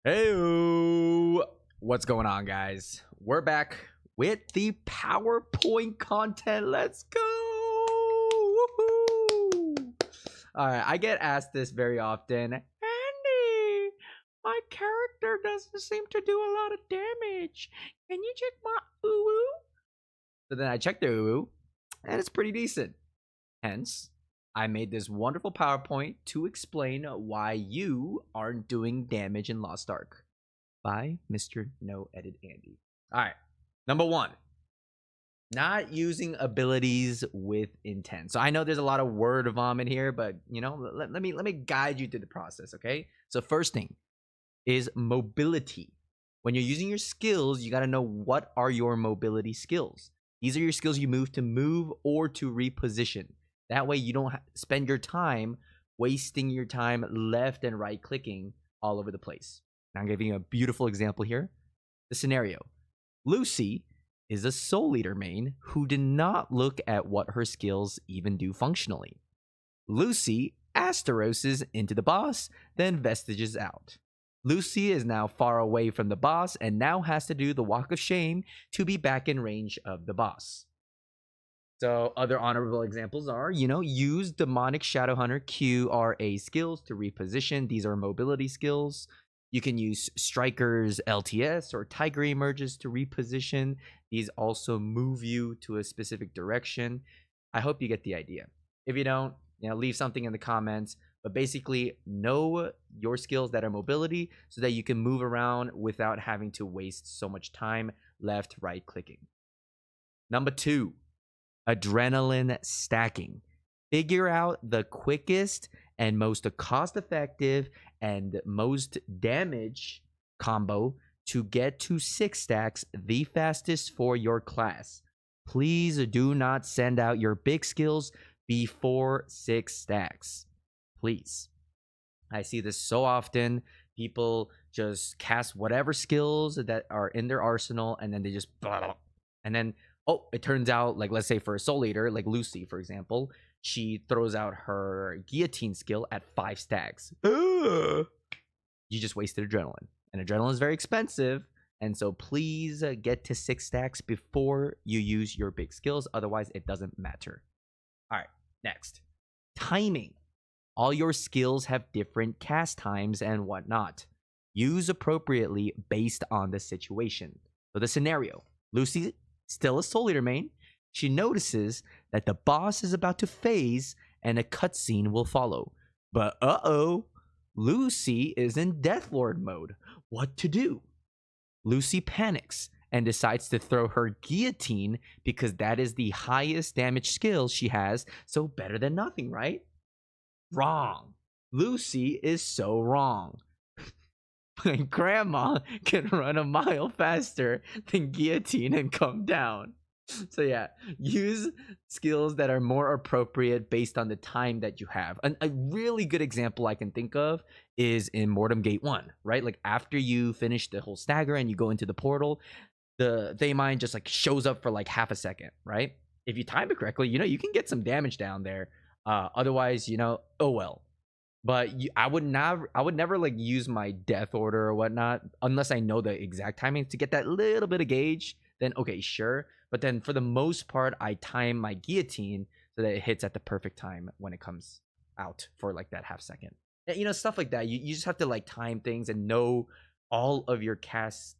Hey, what's going on, guys? We're back with the PowerPoint content. Let's go! Woohoo! All right, I get asked this very often. Andy, my character doesn't seem to do a lot of damage. Can you check my uwu? So then I checked the uwu, and it's pretty decent. Hence, I made this wonderful PowerPoint to explain why you aren't doing damage in Lost Ark by Mr. No Edit Andy. All right, number one, not using abilities with intent. So I know there's a lot of word vomit here, but let me guide you through the process, okay? So first thing is mobility. When you're using your skills, you got to know what are your mobility skills. These are your skills you move or to reposition. That way you don't spend your time wasting your time left and right clicking all over the place. Now I'm giving you a beautiful example here. The scenario. Lucy is a Soul Eater main who did not look at what her skills even do functionally. Lucy Asteroses into the boss, then Vestiges out. Lucy is now far away from the boss and now has to do the walk of shame to be back in range of the boss. So other honorable examples are, use Demonic Shadowhunter QRA skills to reposition. These are mobility skills. You can use Striker's LTS or Tiger Emerges to reposition. These also move you to a specific direction. I hope you get the idea. If you don't, leave something in the comments. But basically, know your skills that are mobility so that you can move around without having to waste so much time left, right clicking. Number two, adrenaline stacking. Figure out the quickest and most cost effective and most damage combo to get to 6 stacks the fastest for your class. Please do not send out your big skills before 6 stacks. Please. I see this so often. People just cast whatever skills that are in their arsenal and then they just and then it turns out, like, let's say for a Soul Eater, like Lucy, for example, she throws out her guillotine skill at 5 stacks. You just wasted adrenaline. And adrenaline is very expensive. And so please get to 6 stacks before you use your big skills. Otherwise, it doesn't matter. All right, next. Timing. All your skills have different cast times and whatnot. Use appropriately based on the situation. So the scenario. Lucy, still a Soul Eater main, she notices that the boss is about to phase and a cutscene will follow. But Lucy is in Deathlord mode. What to do? Lucy panics and decides to throw her guillotine because that is the highest damage skill she has, so better than nothing, right? Wrong. Lucy is so wrong. Grandma can run a mile faster than guillotine and come down. So yeah, use skills that are more appropriate based on the time that you have. A really good example I can think of is in Mortem Gate 1, right? Like after you finish the whole stagger and you go into the portal, the Thaymine just like shows up for like half a second, right? If you time it correctly, you can get some damage down there. Otherwise, oh well. But I would never like use my death order or whatnot unless I know the exact timing to get that little bit of gauge. Then okay, sure. But then for the most part, I time my guillotine so that it hits at the perfect time when it comes out for like that half second. Stuff like that. You just have to like time things and know all of your cast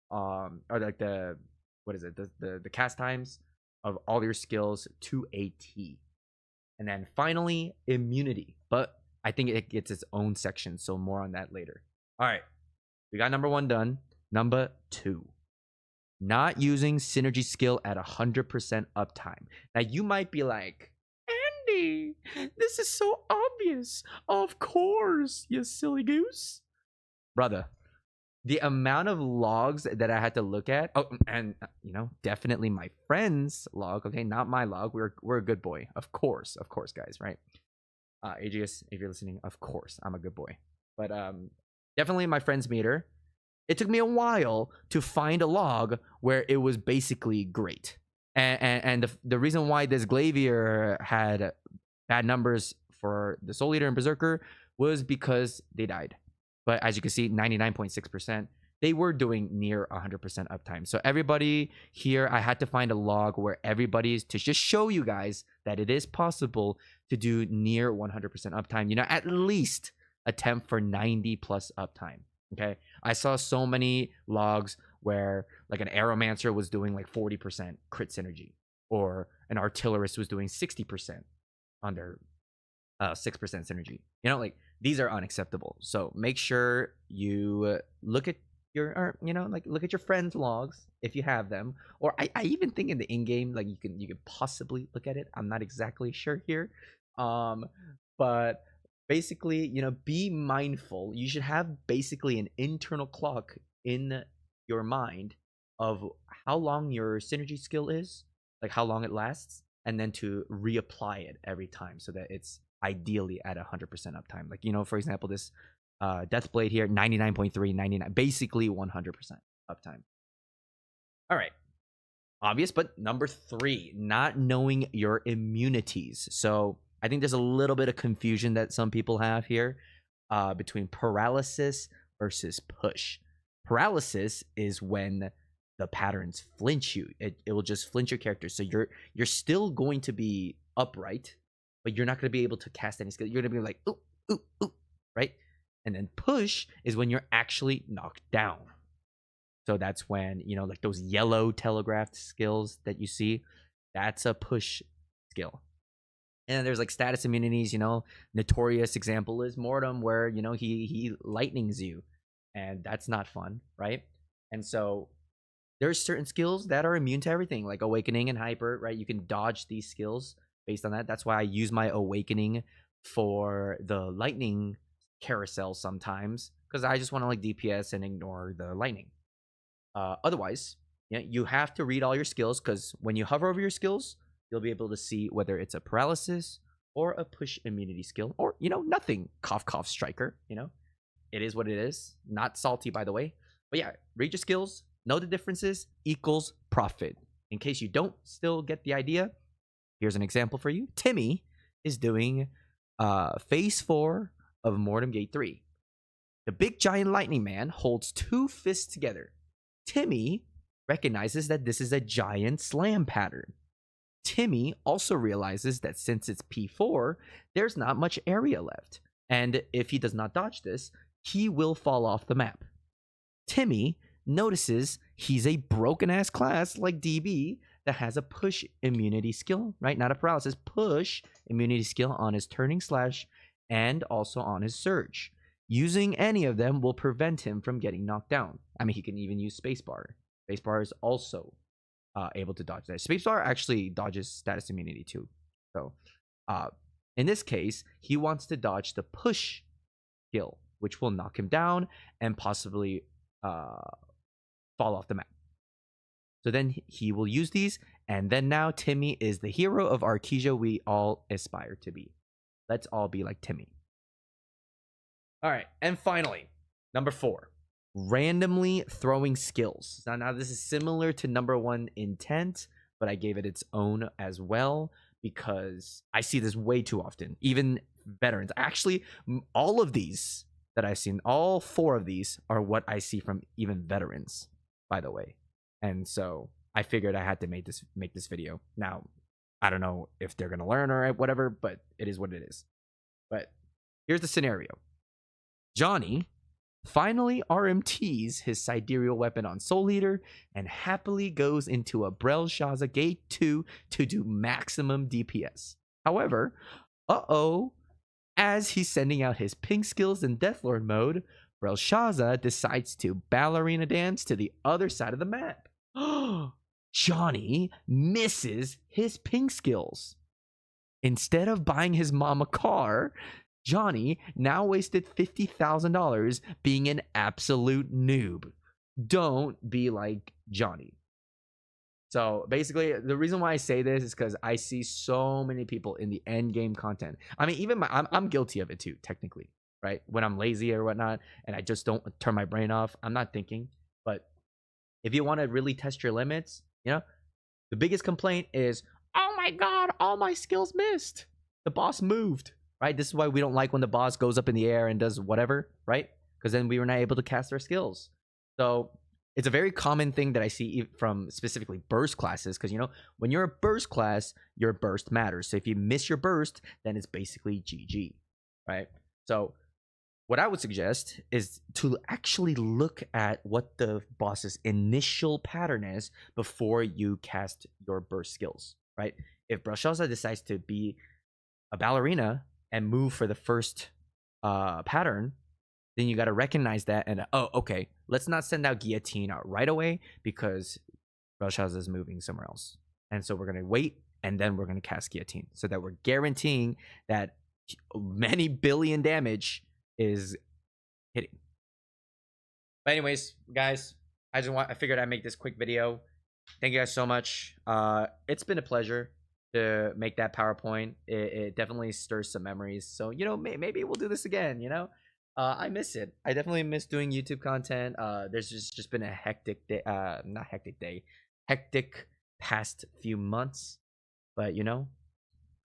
or like the what is it the cast times of all your skills to a T. And then finally, immunity. But I think it gets its own section, so more on that later. All right, we got number 1 done. Number 2, not using synergy skill at 100% uptime. Now you might be like, Andy, this is so obvious. Of course, you silly goose. Brother, the amount of logs that I had to look at, and definitely my friend's log, okay, not my log. We're a good boy, of course, guys, right? Aegeus, if you're listening, of course, I'm a good boy. But definitely my friend's meter. It took me a while to find a log where it was basically great. And the reason why this Glavier had bad numbers for the Soul Eater and Berserker was because they died. but as you can see, 99.6%, they were doing near 100% uptime. So everybody here, I had to find a log where everybody's to just show you guys that it is possible to do near 100% uptime. You know, at least attempt for 90 plus uptime. Okay, I saw so many logs where like an Aeromancer was doing like 40% crit synergy, or an Artillerist was doing 60% under 6% synergy. You know, like these are unacceptable. So make sure you look at your, or, you know, like look at your friends' logs if you have them. Or I even think in the in-game, like you can possibly look at it. I'm not exactly sure here. But basically, you know, be mindful. You should have basically an internal clock in your mind of how long your synergy skill is, like how long it lasts, and then to reapply it every time so that it's ideally at 100% uptime. Like, you know, for example, this Deathblade here, 99.3, 99, basically 100% uptime. All right. Obvious, but number 3, not knowing your immunities. So I think there's a little bit of confusion that some people have here between paralysis versus push. Paralysis is when the patterns flinch you. It will just flinch your character. So you're still going to be upright, but you're not going to be able to cast any skill. You're going to be like, ooh, ooh, ooh, right? And then push is when you're actually knocked down. So that's when, you know, like those yellow telegraphed skills that you see, that's a push skill. And then there's like status immunities, you know, notorious example is Mortem, where, you know, he lightnings you, and that's not fun, right? And so there's certain skills that are immune to everything, like Awakening and Hyper, right? You can dodge these skills based on that. That's why I use my Awakening for the lightning carousel sometimes, because I just want to like DPS and ignore the lightning. Otherwise, yeah, you have to read all your skills, because when you hover over your skills, you'll be able to see whether it's a paralysis or a push immunity skill, or, you know, nothing. Cough, cough, striker. You know, it is what it is. Not salty, by the way. But yeah, read your skills, know the differences, equals profit. In case you don't still get the idea, here's an example for you. Timmy is doing phase 4 of Mortem Gate 3. The big giant lightning man holds 2 fists together. Timmy recognizes that this is a giant slam pattern. Timmy also realizes that since it's P4, there's not much area left, and if he does not dodge this, he will fall off the map. Timmy notices he's a broken-ass class like DB that has a push immunity skill, right? Not a paralysis, push immunity skill on his turning slash and also on his surge. Using any of them will prevent him from getting knocked down. I mean, he can even use spacebar. Spacebar is also able to dodge that. Spacebar actually dodges status immunity too. So in this case, he wants to dodge the push skill, which will knock him down and possibly fall off the map. So then he will use these, and then now Timmy is the hero of Arkesia we all aspire to be. Let's all be like Timmy. All right, and finally, number 4, randomly throwing skills. Now this is similar to number 1 intent, but I gave it its own as well because I see this way too often. Even veterans, actually, all of these that I've seen, all 4 of these are what I see from even veterans, by the way. And so I figured I had to make this video. Now, I don't know if they're gonna learn or whatever, but it is what it is. But here's the scenario. Johnny finally RMTs his sidereal weapon on Soul Eater and happily goes into a Brelshaza Gate 2 to do maximum DPS. However, as he's sending out his pink skills in Deathlord mode, Brelshaza decides to ballerina dance to the other side of the map. Johnny misses his pink skills. Instead of buying his mom a car, Johnny now wasted $50,000 being an absolute noob. Don't be like Johnny. So basically, the reason why I say this is because I see so many people in the end game content. I mean, even I'm guilty of it too, technically, right? When I'm lazy or whatnot, and I just don't turn my brain off, I'm not thinking. But if you want to really test your limits, you know, the biggest complaint is, oh my god, all my skills missed. The boss moved. Right? This is why we don't like when the boss goes up in the air and does whatever, right? because then we were not able to cast our skills. So it's a very common thing that I see from specifically burst classes, because when you're a burst class, your burst matters. So if you miss your burst, then it's basically GG, right? So what I would suggest is to actually look at what the boss's initial pattern is before you cast your burst skills, right? If Brashalza decides to be a ballerina and move for the first pattern, then you got to recognize that and okay, let's not send out guillotine out right away because Brashalza is moving somewhere else, and so we're gonna wait and then we're gonna cast guillotine so that we're guaranteeing that many billion damage is hitting. But anyways, guys, I figured I'd make this quick video. Thank you guys so much. It's been a pleasure to make that PowerPoint. It definitely stirs some memories. So maybe we'll do this again. I miss it. I definitely miss doing YouTube content. There's just been a hectic day. Not hectic day. Hectic past few months. But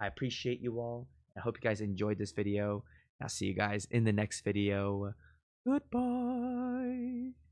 I appreciate you all. I hope you guys enjoyed this video. I'll see you guys in the next video. Goodbye.